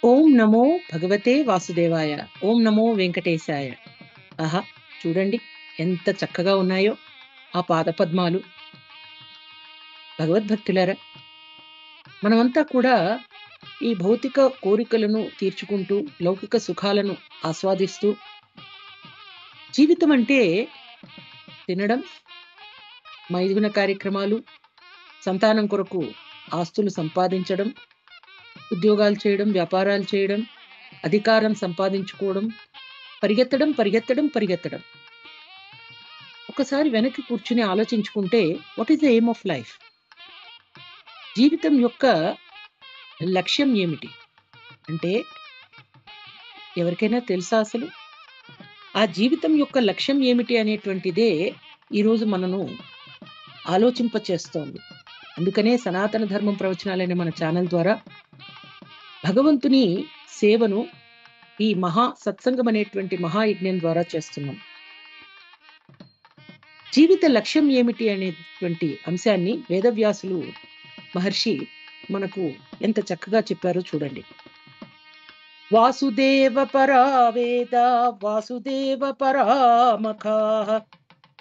ఓం నమో భగవతే వాసుదేవాయ. ఓం నమో వెంకటేశాయ. ఆహా! చూడండి ఎంత చక్కగా ఉన్నాయో ఆ పాదపద్మాలు. భగవద్భక్తులారా, మనమంతా కూడా ఈ భౌతిక కోరికలను తీర్చుకుంటూ, లౌకిక సుఖాలను ఆస్వాదిస్తూ, జీవితం అంటే తినడం, మైదున కార్యక్రమాలు, సంతానం కొరకు ఆస్తులు సంపాదించడం, ఉద్యోగాలు చేయడం, వ్యాపారాలు చేయడం, అధికారం సంపాదించుకోవడం, పరిగెత్తడం, పరిగెత్తడం, పరిగెత్తడం. ఒకసారి వెనక్కి కూర్చుని ఆలోచించుకుంటే what is the aim of life? జీవితం యొక్క లక్ష్యం ఏమిటి? అంటే ఎవరికైనా తెలుసా అసలు? ఆ జీవితం యొక్క లక్ష్యం ఏమిటి అనేటువంటిదే ఈరోజు మనను ఆలోచింపచేస్తోంది. అందుకనే సనాతన ధర్మం ప్రవచనాలనే మన ఛానల్ ద్వారా భగవంతుని సేవను ఈ మహా సత్సంగం అనేటువంటి మహాయజ్ఞం ద్వారా చేస్తున్నాం. జీవిత లక్ష్యం ఏమిటి అనేటువంటి అంశాన్ని వేదవ్యాసులు మహర్షి మనకు ఎంత చక్కగా చెప్పారో చూడండి. వాసుదేవ పరా వేద వాసుదేవ పరామఖా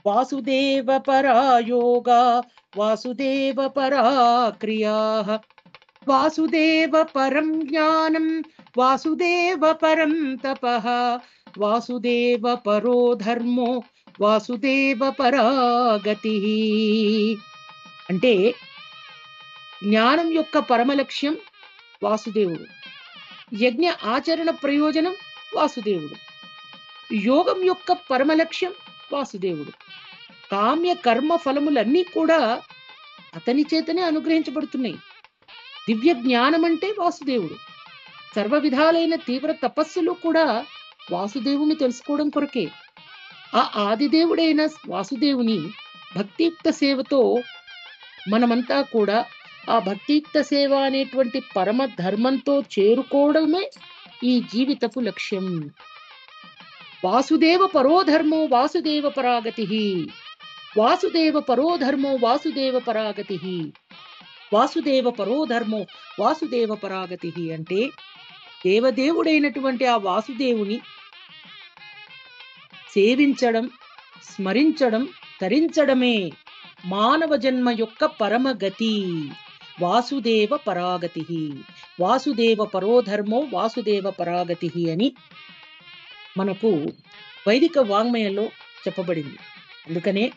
వాసుదేవ పరా యోగా వాసుదేవ పరా క్రియా వాసుదేవ పరం జ్ఞానం వాసుదేవ పరం తపః వాసుదేవ పరో ధర్మో వాసుదేవ పరాగతి. అంటే జ్ఞానం యొక్క పరమ లక్ష్యం వాసుదేవుడు, యజ్ఞ ఆచరణ ప్రయోజనం వాసుదేవుడు, యోగం యొక్క పరమ లక్ష్యం వాసుదేవుడు, కామ్య కర్మ ఫలములన్నీ కూడా అతని చేతనే అనుగ్రహించబడుతున్నాయి. దివ్య జ్ఞానం అంటే వాసుదేవుడు. సర్వ విధాలైన తీవ్ర తపస్సులు కూడా వాసుదేవుని తెలుసుకోవడం కొరకే. ఆ ఆదిదేవుడైన వాసుదేవుని భక్తియుక్త సేవతో మనమంతా కూడా ఆ భక్తియుక్త సేవ అనేటువంటి పరమ ధర్మంతో చేరుకోవడమే ఈ జీవితపు లక్ష్యం. వాసుదేవ పరోధర్మో వాసుదేవ పరాగతి వాసుదేవ పరోధర్మో వాసుదేవ పరాగతి వాసుదేవ పరోధర్మో వాసుదేవ పరాగతి అంటే దేవదేవుడైనటువంటి ఆ వాసుదేవుని సేవించడం, స్మరించడం, తరించడమే మానవ జన్మ యొక్క పరమగతి. వాసుదేవ పరాగతి, వాసుదేవ పరోధర్మో వాసుదేవ పరాగతి అని మనకు వైదిక వాంగ్మయంలో చెప్పబడింది. అందుకనే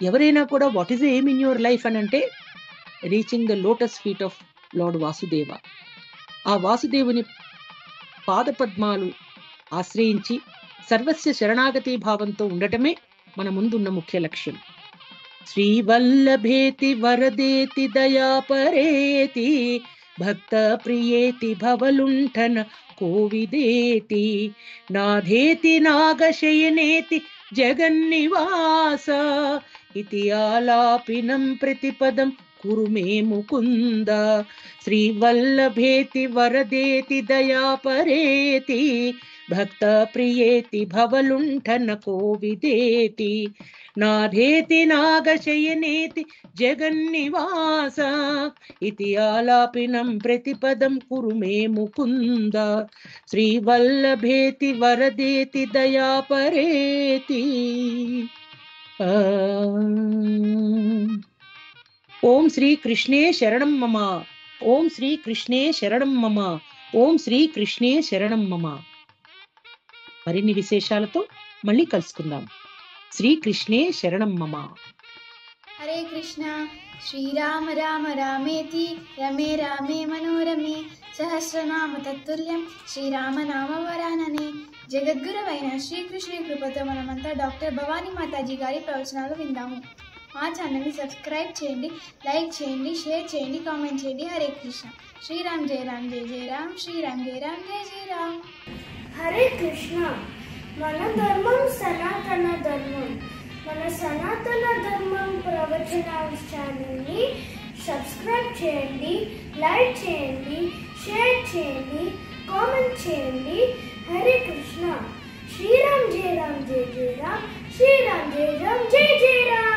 ఎవరైనా కూడా what is the aim in your life అని అంటే reaching the lotus feet of lord Vasudeva. ఆ వాసుదేవుని పాదపద్మాలు ఆశ్రయించి సర్వస్య శరణాగతి భావంతో ఉండటమే మన ముందున్న ముఖ్య లక్ష్యం. శ్రీవల్లభేతి వరదేతి దయాపరేతి భక్త ప్రియేతి భవలుంఠన కోవిదేతి నాథేతి నాగశయనేతి జగన్నివాస ఇతి ఆలాపినం ప్రతిపదం కురు మే ముకుంద. శ్రీవల్లభేతి వరదేతి దయాపరేతి భక్త ప్రియేతి భవలుంఠన కోవిదేతి నాథేతి నాగశయనేతి జగన్నివాస ఇతి ఆలాపినం ప్రతిపదం కురు మే ముకుంద. శ్రీవల్లభేతి వరదేతి దయాపరేతి. ఓం శ్రీ కృష్ణే శరణం మమ. ఓం శ్రీ కృష్ణే శరణం మమ. ఓం శ్రీ కృష్ణే శరణం మమ. మరిన్ని విశేషాలతో మళ్ళీ కలుసుకుందాం. శ్రీకృష్ణే శరణం మమ. హరే కృష్ణ. శ్రీరామ రామ రామేతి రమే రామే మనోరమే సహస్రనామ తత్తుల్యం శ్రీరామనామ వరాననే. జగద్గురువైన శ్రీకృష్ణుని కృపతో మనమంతా డాక్టర్ భవానీ మాతాజీ గారి ప్రవచనాలు విందాము. మా ఛానల్ని సబ్స్క్రైబ్ చేయండి, లైక్ చేయండి, షేర్ చేయండి, కామెంట్ చేయండి. హరే కృష్ణ. శ్రీరామ్ జయ రామ్ జయ జయ రామ్. శ్రీరామ్ జయ రామ్ జయ జయ రామ్. హరే కృష్ణ. మన ధర్మం సనాతన ధర్మం. మన సనాతన ధర్మం ప్రవచనాల ఛానల్ని సబ్స్క్రైబ్ చేయండి, లైక్ చేయండి, షేర్ చేయండి, కామెంట్ చేయండి. హరే కృష్ణ. శ్రీరామ్ జయ రామ్ జయ జయ రామ్. శ్రీరామ్ జయ రామ్ జయ జయ రామ్.